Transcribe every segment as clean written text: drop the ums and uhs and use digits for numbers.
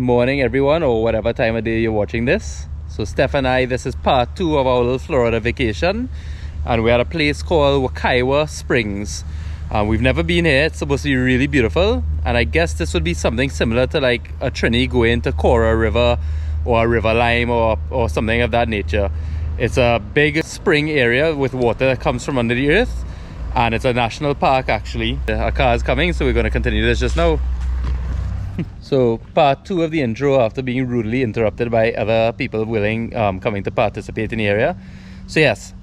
morning everyone, or whatever time of day you're watching this. So Steph and I, this is part 2 of our little Florida vacation, and we're at a place called Wekiwa Springs. We've never been here. It's supposed to be really beautiful, and I guess this would be something similar to like a Trini going to Cora River or a river lime or something of that nature. It's a big spring area with water that comes from under the earth, and it's a national park actually. Our car is coming, so we're going to continue this just now. So part 2 of the intro, after being rudely interrupted by other people coming to participate in the area. So yes,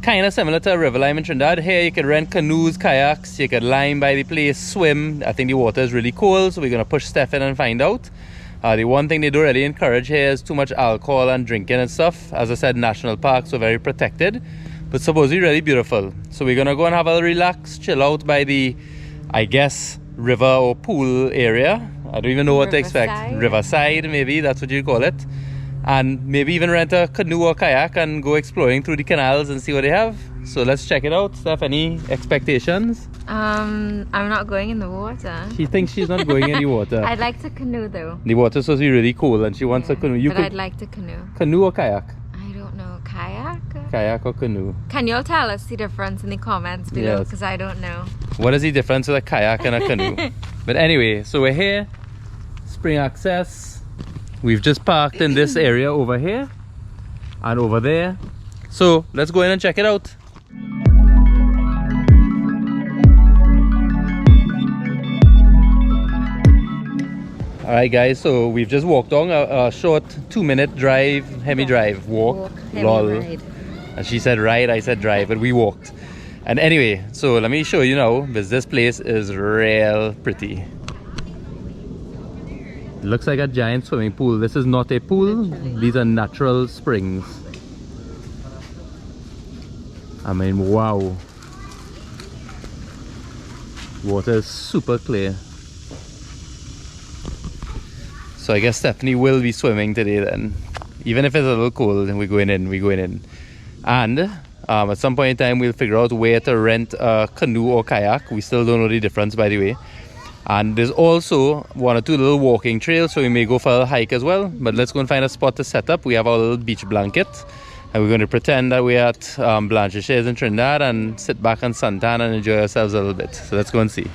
kind of similar to a river lime in Trinidad. Here you could rent canoes, kayaks, you could lime by the place, swim. I think the water is really cold, so we're going to push Steph in and find out. The one thing they don't really encourage here is too much alcohol and drinking and stuff. As I said, national park, so very protected, but supposedly really beautiful. So we're going to go and have a relax, chill out by the, I guess, river or pool area. I don't even know what to expect. Riverside, maybe that's what you call it. And maybe even rent a canoe or kayak and go exploring through the canals and see what they have. So let's check it out. Steph, any expectations? I'm not going in the water. She thinks she's not going in the water. I'd like to canoe though. The water's supposed to be really cool and she wants a canoe. I'd like to canoe. Canoe or kayak? I don't know. Kayak? Kayak or canoe? Can you all tell us the difference in the comments below? Because I don't know. What is the difference with a kayak and a canoe? But anyway, so we're here. Spring access. We've just parked in this area over here and over there. So let's go in and check it out. Alright guys, so we've just walked on a short 2-minute drive, walk, lol. Ride. And she said ride, I said drive, but we walked. And anyway, so let me show you now, because this place is real pretty. It looks like a giant swimming pool. This is not a pool, these are natural springs. I mean, wow. Water is super clear. So I guess Stephanie will be swimming today then. Even if it's a little cold, we're going in. And at some point in time, we'll figure out where to rent a canoe or kayak. We still don't know the difference, by the way. And there's also 1 or 2 little walking trails, so we may go for a hike as well. But let's go and find a spot to set up. We have our little beach blanket, and we're going to pretend that we're at Blanchisse's in Trinidad and sit back on suntan and enjoy ourselves a little bit. So let's go and see.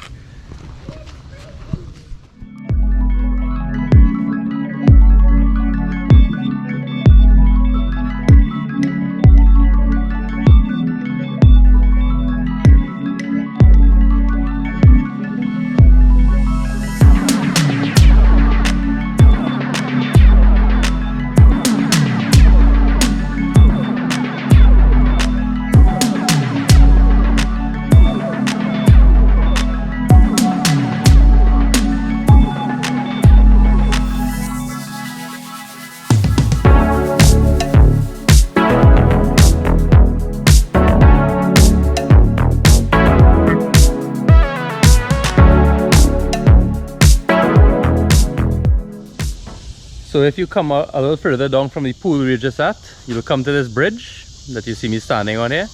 So if you come a little further down from the pool we were just at, you'll come to this bridge that you see me standing on here.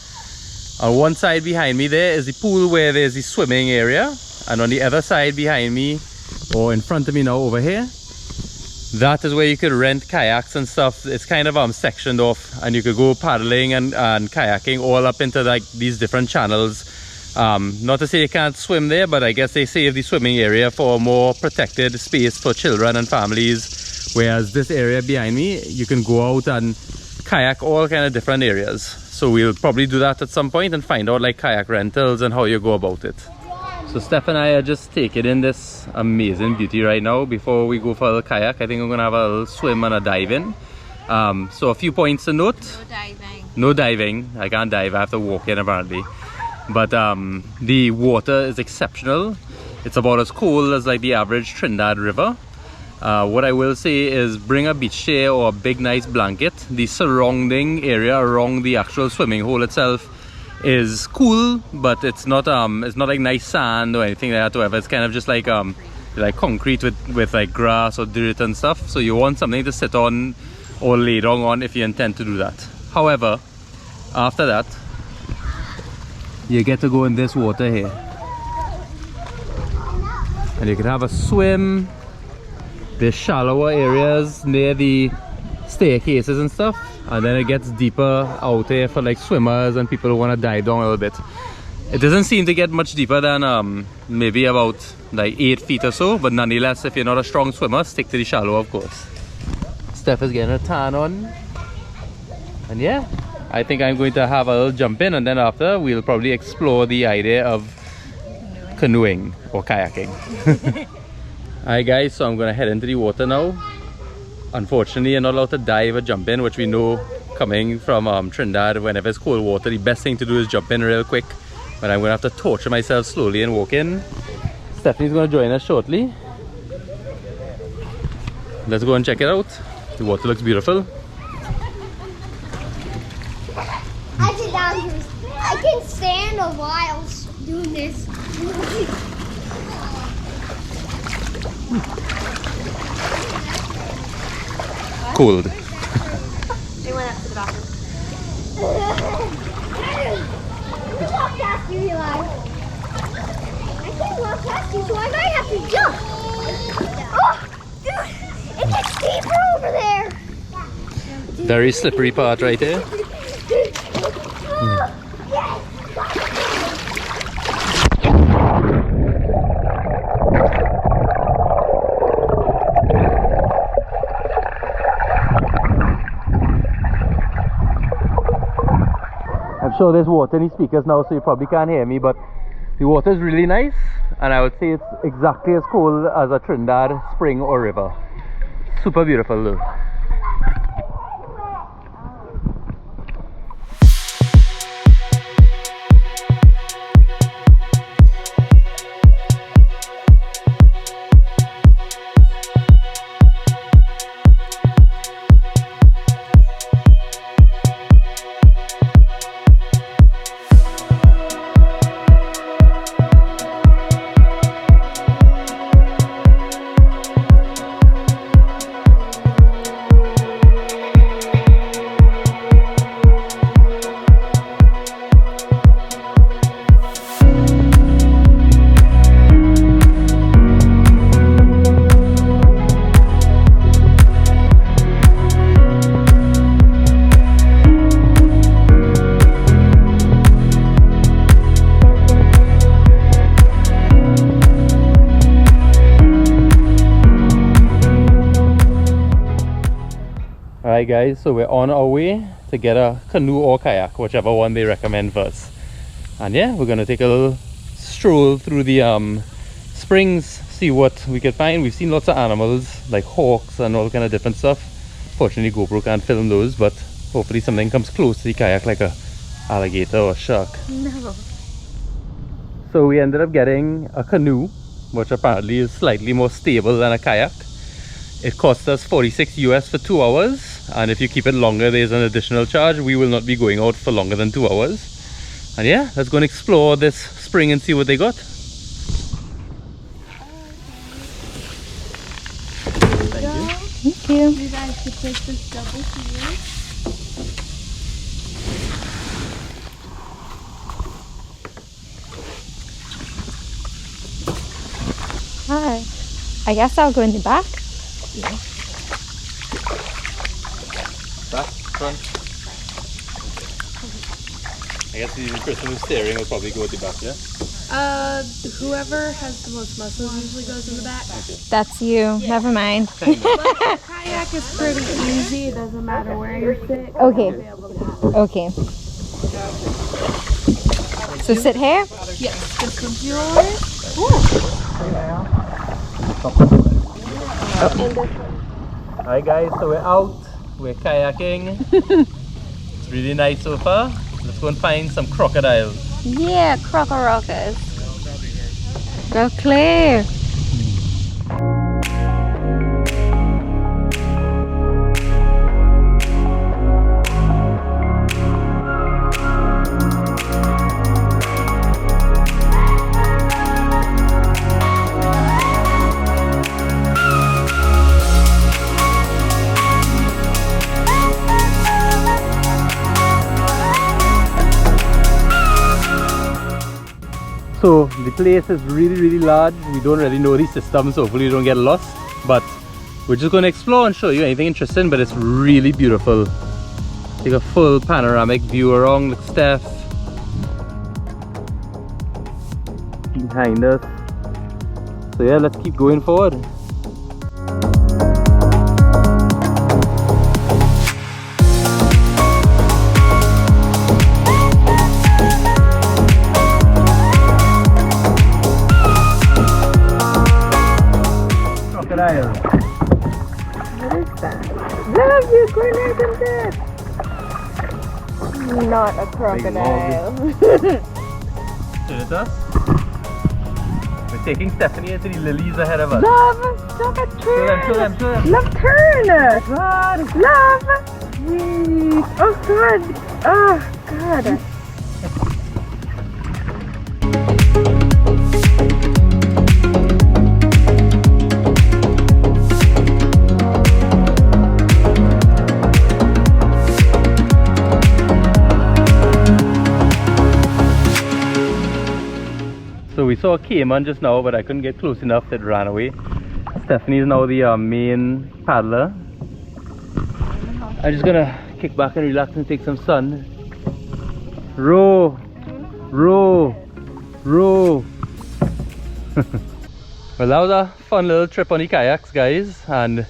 On one side behind me there is the pool where there's the swimming area, and on the other side behind me, or in front of me now over here, that is where you could rent kayaks and stuff. It's kind of sectioned off, and you could go paddling and kayaking all up into like these different channels. Not to say you can't swim there, but I guess they save the swimming area for a more protected space for children and families. Whereas this area behind me, you can go out and kayak all kind of different areas. So we'll probably do that at some point and find out like kayak rentals and how you go about it. So Steph and I are just taking in this amazing beauty right now. Before we go for the kayak, I think I'm gonna have a little swim and a dive in. So a few points to note. No diving. No diving. I can't dive, I have to walk in apparently. But the water is exceptional. It's about as cold as like the average Trinidad river. What I will say is bring a beach chair or a big nice blanket. The surrounding area around the actual swimming hole itself is cool, but it's not like nice sand or anything like that. However, it's kind of just like concrete with like grass or dirt and stuff. So you want something to sit on or lay down on if you intend to do that. However, after that, you get to go in this water here, and you can have a swim. There's shallower areas near the staircases and stuff, and then it gets deeper out there for like swimmers and people who want to dive down a little bit. It doesn't seem to get much deeper than maybe about like 8 feet or so, but nonetheless, if you're not a strong swimmer, stick to the shallow, of course. Steph is getting a tan on, and yeah, I think I'm going to have a little jump in, and then after we'll probably explore the idea of canoeing or kayaking. Alright guys, so I'm gonna head into the water now. Unfortunately, you're not allowed to dive or jump in, which we know coming from Trinidad. Whenever it's cold water, the best thing to do is jump in real quick. But I'm gonna have to torture myself slowly and walk in. Stephanie's gonna join us shortly. Let's go and check it out. The water looks beautiful. I can stand a while doing this. Cold. They went up to the bathroom. Walk past you, Eli. I can't walk past you, so I might have to jump. Oh, dude, it gets deeper over there. Very slippery part right here. Oh, yes. I'm sure there's water in the speakers now, so you probably can't hear me, but the water is really nice, and I would say it's exactly as cold as a Trinidad spring or river. Super beautiful though. Alright guys, so we're on our way to get a canoe or kayak, whichever one they recommend first. And yeah, we're gonna take a little stroll through the springs, see what we can find. We've seen lots of animals like hawks and all kind of different stuff. Fortunately GoPro can't film those, but hopefully something comes close to the kayak like a alligator or shark. No. So we ended up getting a canoe, which apparently is slightly more stable than a kayak. It cost us 46 US for 2 hours, and if you keep it longer there's an additional charge. We will not be going out for longer than 2 hours. And yeah, let's go and explore this spring and see what they got. Thank you. You guys could take this double here. Hi. I guess I'll go in the back. Back, front. I guess the person who's steering will probably go at the back, yeah? Whoever has the most muscles usually goes in the back. Okay. That's you. Never mind. Kayak is pretty easy. It doesn't matter where you sit. Okay. Okay. So sit here? Yes, just enjoy. Alright guys, so we're out, we're kayaking. It's really nice so far. Let's go and find some crocodiles. Yeah, crocodiles. Go clear. So the place is really large. We don't really know the system, so hopefully we don't get lost. But We're just going to explore and show you anything interesting, but it's really beautiful. Take a full panoramic view around. Look, Steph behind us. So yeah, let's keep going forward. Crocodile. What is that? Love you, Cornet. Not a crocodile. Should it us? We're taking Stephanie into the lilies ahead of us. Love, stop it, turn. Show them. Love, turn. God. Love. Jeez. Oh, God. Oh, God. So we saw a caiman just now, but I couldn't get close enough. It ran away. Stephanie is now the main paddler. I'm just gonna kick back and relax and take some sun. Row, row, row. Well, that was a fun little trip on the kayaks, guys, and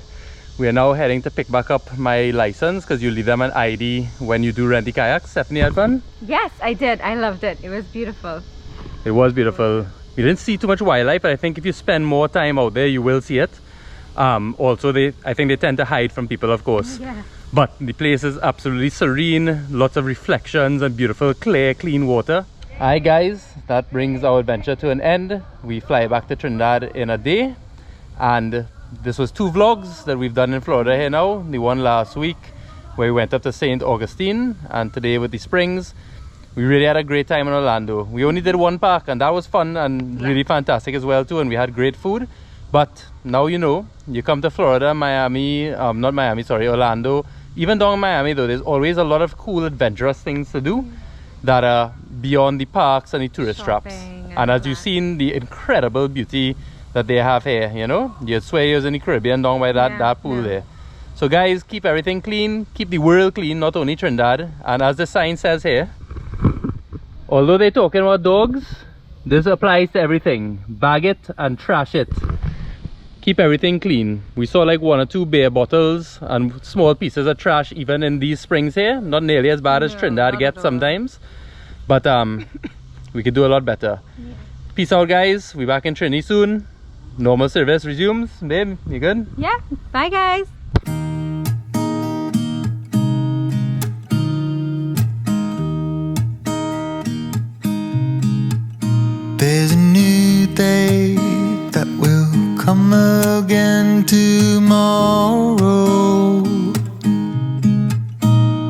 we are now heading to pick back up my license, because you leave them an ID when you do rent the kayaks. Stephanie, had fun? Yes, I did. I loved it. It was beautiful. It was beautiful. We didn't see too much wildlife, but I think if you spend more time out there, you will see it. Also, I think they tend to hide from people, of course. Yeah. But the place is absolutely serene. Lots of reflections and beautiful, clear, clean water. Alright guys, that brings our adventure to an end. We fly back to Trinidad in a day. And this was 2 vlogs that we've done in Florida here now. The one last week where we went up to St. Augustine, and today with the Springs. We really had a great time in Orlando. We only did 1 park, and that was fun and really fantastic as well too, and we had great food. But now you know, you come to Florida, Miami, not Miami, sorry, Orlando. Even down in Miami though, there's always a lot of cool adventurous things to do that are beyond the parks and the tourist traps. And as you've seen, the incredible beauty that they have here, you know? You'd swear you're in the Caribbean down by that pool there. So guys, keep everything clean, keep the world clean, not only Trinidad. And as the sign says here, although they're talking about dogs, this applies to everything. Bag it and trash it. Keep everything clean. We saw like 1 or 2 beer bottles and small pieces of trash even in these springs here. Not nearly as bad as Trinidad gets sometimes. But we could do a lot better. Yeah. Peace out guys. We're back in Trini soon. Normal service resumes. Babe, you good? Yeah. Bye guys. There's a new day that will come again tomorrow.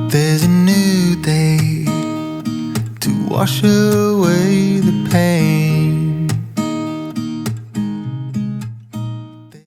There's a new day to wash away the pain.